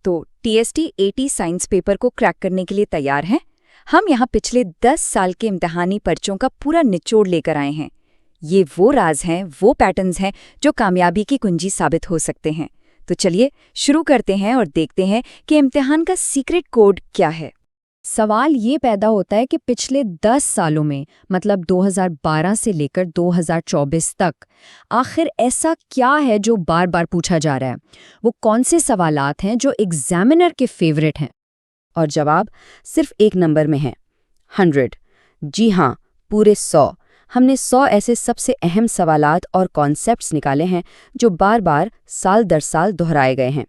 तो TST 80 science paper को crack करने के लिए तैयार हैं? हम यहाँ पिछले 10 साल के इम्तिहानी पर्चों का पूरा निचोड़ लेकर आए हैं। ये वो राज हैं, वो पैटर्न्स हैं जो कामयाबी की कुंजी साबित हो सकते हैं। तो चलिए शुरू करते हैं और देखते हैं कि इम्तिहान का सीक्रेट कोड क्या है। सवाल ये पैदा होता है कि पिछले 10 सालों में, मतलब 2012 से लेकर 2024 तक, आखिर ऐसा क्या है जो बार बार पूछा जा रहा है? वो कौन से सवालात हैं जो एग्जामिनर के फेवरेट हैं? और जवाब सिर्फ एक नंबर में है, 100। जी हाँ, पूरे 100। हमने 100 ऐसे सबसे अहम सवालात और कॉन्सेप्ट्स निकाले हैं जो बार बार साल दर साल दोहराए गए हैं।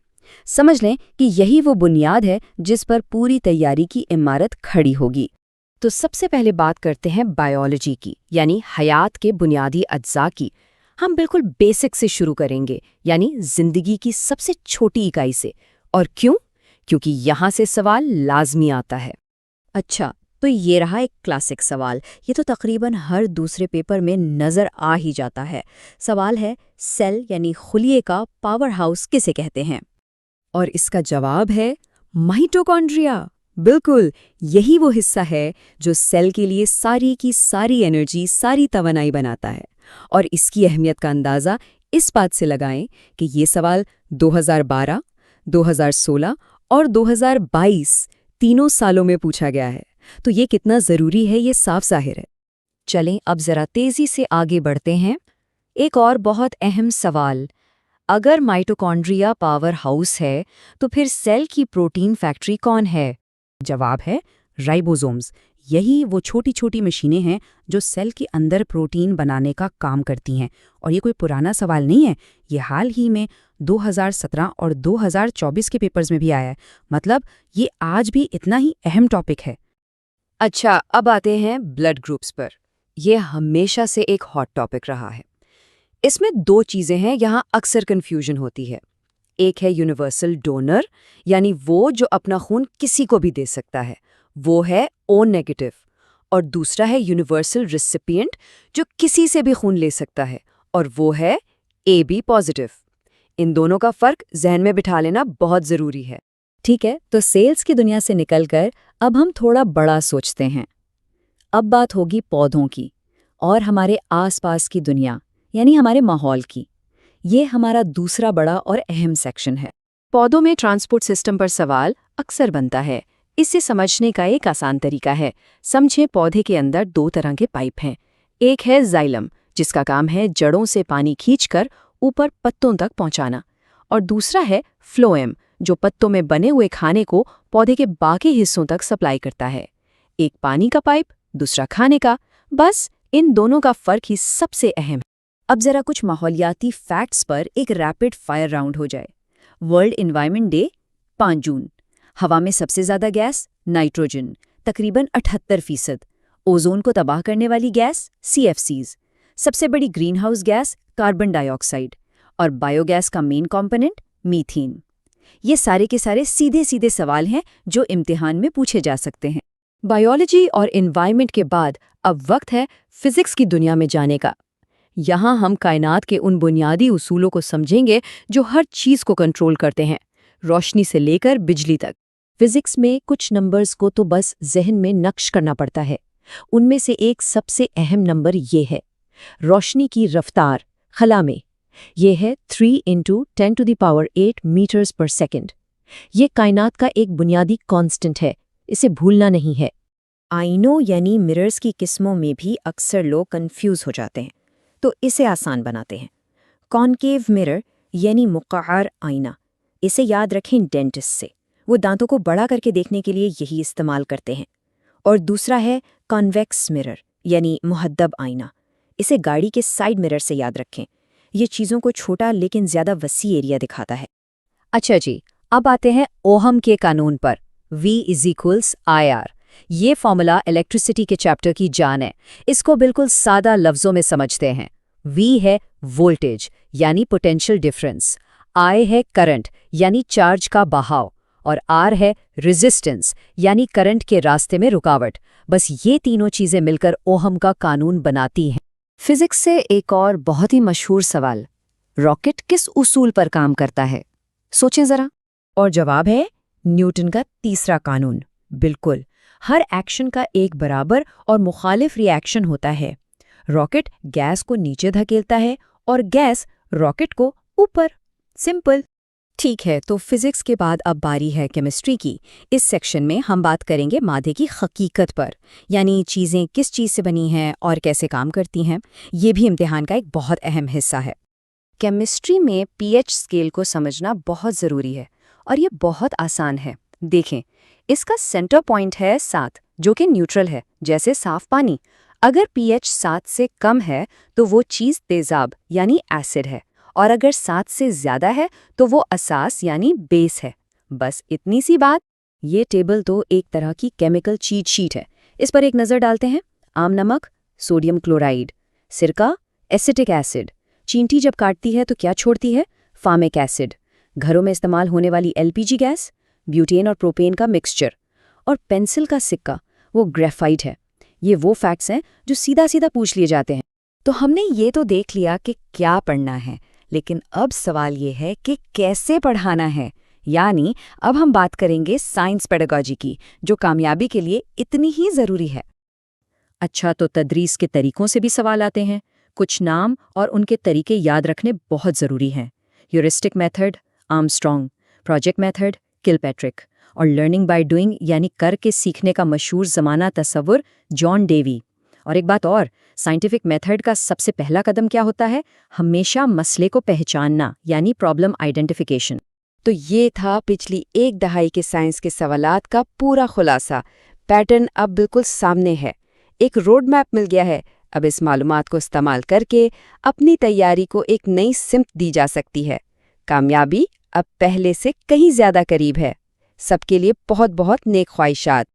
समझ लें कि यही वो बुनियाद है जिस पर पूरी तैयारी की इमारत खड़ी होगी। तो सबसे पहले बात करते हैं बायोलॉजी की, यानी हयात के बुनियादी अज्जा की। हम बिल्कुल बेसिक से शुरू करेंगे, यानी जिंदगी की सबसे छोटी इकाई से। और क्यों? क्योंकि यहाँ से सवाल लाजमी आता है। अच्छा, तो ये रहा एक क्लासिक सवाल। ये तो तकरीबन हर दूसरे पेपर में नज़र आ ही जाता है। सवाल है, सेल यानी खुलिये का पावर हाउस किसे कहते हैं? और इसका जवाब है माइटोकॉन्ड्रिया। बिल्कुल, यही वो हिस्सा है जो सेल के लिए सारी की सारी एनर्जी, सारी तवानाई बनाता है। और इसकी अहमियत का अंदाज़ा इस बात से लगाएं कि ये सवाल 2012, 2016 और 2022 तीनों सालों में पूछा गया है। तो ये कितना ज़रूरी है, ये साफ ज़ाहिर है। चलें अब ज़रा तेज़ी से आगे बढ़ते हैं। एक और बहुत अहम सवाल, अगर माइटोकॉन्ड्रिया पावर हाउस है तो फिर सेल की प्रोटीन फैक्ट्री कौन है? जवाब है राइबोसोम्स। यही वो छोटी छोटी मशीनें हैं जो सेल के अंदर प्रोटीन बनाने का काम करती हैं। और ये कोई पुराना सवाल नहीं है, ये हाल ही में 2017 और 2024 के पेपर्स में भी आया है। मतलब ये आज भी इतना ही अहम टॉपिक है। अच्छा, अब आते हैं ब्लड ग्रुप्स पर। यह हमेशा से एक हॉट टॉपिक रहा है। इसमें दो चीज़ें हैं, यहाँ अक्सर कन्फ्यूजन होती है। एक है यूनिवर्सल डोनर, यानी वो जो अपना खून किसी को भी दे सकता है, वो है O नेगेटिव। और दूसरा है यूनिवर्सल रिसिपिएंट, जो किसी से भी खून ले सकता है, और वो है AB पॉजिटिव। इन दोनों का फ़र्क जहन में बिठा लेना बहुत ज़रूरी है। ठीक है, तो सेल्स की दुनिया से निकलकर अब हम थोड़ा बड़ा सोचते हैं। अब बात होगी पौधों की और हमारे आसपास की दुनिया, यानी हमारे माहौल की। ये हमारा दूसरा बड़ा और अहम सेक्शन है। पौधों में ट्रांसपोर्ट सिस्टम पर सवाल अक्सर बनता है। इसे समझने का एक आसान तरीका है। समझें, पौधे के अंदर दो तरह के पाइप हैं। एक है जाइलम, जिसका काम है जड़ों से पानी खींचकर ऊपर पत्तों तक पहुंचाना, और दूसरा है फ्लोएम, जो पत्तों में बने हुए खाने को पौधे के बाकी हिस्सों तक सप्लाई करता है। एक पानी का पाइप, दूसरा खाने का। बस इन दोनों का फर्क ही सबसे अहम। अब जरा कुछ माहौलियाती फैक्ट्स पर एक रैपिड फायर राउंड हो जाए। वर्ल्ड एनवायरनमेंट डे 5 जून। हवा में सबसे ज्यादा गैस नाइट्रोजन, तकरीबन 78%। ओजोन को तबाह करने वाली गैस CFCs। सबसे बड़ी green house gas carbon dioxide. और बायोगैस का मेन कंपोनेंट मीथेन। ये सारे के सारे सीधे सीधे सवाल हैं जो इम्तिहान में पूछे जा सकते हैं। बायोलॉजी और एनवायरनमेंट के बाद अब वक्त है फिजिक्स की दुनिया में जाने का। यहाँ हम कायनात के उन बुनियादी उसूलों को समझेंगे जो हर चीज़ को कंट्रोल करते हैं, रोशनी से लेकर बिजली तक। फिजिक्स में कुछ नंबर्स को तो बस जहन में नक्श करना पड़ता है। उनमें से एक सबसे अहम नंबर ये है, रोशनी की रफ्तार खला में। ये है 3 × 10⁸ मीटर्स पर सेकेंड। ये कायनात का एक बुनियादी कांस्टेंट है, इसे भूलना नहीं है। आईनों यानी मिरर्स की किस्मों में भी अक्सर लोग कंफ्यूज हो जाते हैं, तो इसे आसान बनाते हैं। कॉनकेव मिरर यानी मुक़अर आईना, इसे याद रखें डेंटिस्ट से। वो दांतों को बड़ा करके देखने के लिए यही इस्तेमाल करते हैं। और दूसरा है कॉन्वेक्स मिरर यानी मुहद्दब आईना। इसे गाड़ी के साइड मिरर से याद रखें। ये चीज़ों को छोटा लेकिन ज़्यादा वसी एरिया दिखाता है। अच्छा जी, अब आते हैं ओहम के कानून पर। V = IR। ये फॉर्मूला इलेक्ट्रिसिटी के चैप्टर की जान है। इसको बिल्कुल सादा लफ्ज़ों में समझते हैं। V है वोल्टेज यानी पोटेंशियल डिफरेंस, I है करंट यानी चार्ज का बहाव, और R है रेजिस्टेंस यानी करंट के रास्ते में रुकावट। बस ये तीनों चीज़ें मिलकर ओहम का कानून बनाती हैं। फिजिक्स से एक और बहुत ही मशहूर सवाल, रॉकेट किस उसूल पर काम करता है? सोचें ज़रा। और जवाब है न्यूटन का तीसरा कानून। बिल्कुल, हर एक्शन का एक बराबर और मुखालिफ रिएक्शन होता है। रॉकेट गैस को नीचे धकेलता है और गैस रॉकेट को ऊपर। सिंपल। ठीक है, तो फिजिक्स के बाद अब बारी है केमिस्ट्री की। इस सेक्शन में हम बात करेंगे मादे की हकीकत पर, यानी चीज़ें किस चीज़ से बनी हैं और कैसे काम करती हैं। ये भी इम्तिहान का एक बहुत अहम हिस्सा है। केमिस्ट्री में पीएच स्केल को समझना बहुत ज़रूरी है और ये बहुत आसान है। देखें, इसका सेंटर पॉइंट है 7, जो कि न्यूट्रल है, जैसे साफ पानी। अगर पीएच 7 से कम है तो वो चीज़ तेज़ाब यानी एसिड है, और अगर 7 से ज़्यादा है तो वो असास यानी बेस है। बस इतनी सी बात। ये टेबल तो एक तरह की केमिकल चीट शीट है। इस पर एक नज़र डालते हैं। आम नमक, सोडियम क्लोराइड। सिरका, एसिटिक एसिड। चींटी जब काटती है तो क्या छोड़ती है? Formic acid. घरों में इस्तेमाल होने वाली एलपीजी गैस, ब्यूटेन और प्रोपेन का मिक्सचर। और पेंसिल का सिक्का, वो ग्रेफाइट है। ये वो फैक्ट्स हैं जो सीधा सीधा पूछ लिए जाते हैं। तो हमने ये तो देख लिया कि क्या पढ़ना है, लेकिन अब सवाल ये है कि कैसे पढ़ाना है। यानी अब हम बात करेंगे साइंस पेडागॉजी की, जो कामयाबी के लिए इतनी ही ज़रूरी है। अच्छा, तो तदरीस के तरीकों से भी सवाल आते हैं। कुछ नाम और उनके तरीके याद रखने बहुत ज़रूरी हैं। Heuristic method, Armstrong. Project method, Kilpatrick. और लर्निंग बाय डूइंग यानी करके सीखने का मशहूर ज़माना तस्वुर, जॉन डेवी। और एक बात और, साइंटिफिक मेथड का सबसे पहला कदम क्या होता है? हमेशा मसले को पहचानना, यानी प्रॉब्लम आइडेंटिफिकेशन। तो ये था पिछली एक दहाई के साइंस के सवालात का पूरा खुलासा। पैटर्न अब बिल्कुल सामने है, एक रोड मैप मिल गया है। अब इस मालूमात को इस्तेमाल करके अपनी तैयारी को एक नई सिमत दी जा सकती है। कामयाबी अब पहले से कहीं ज़्यादा करीब है। सबके लिए बहुत बहुत नेक ख्वाहिशात।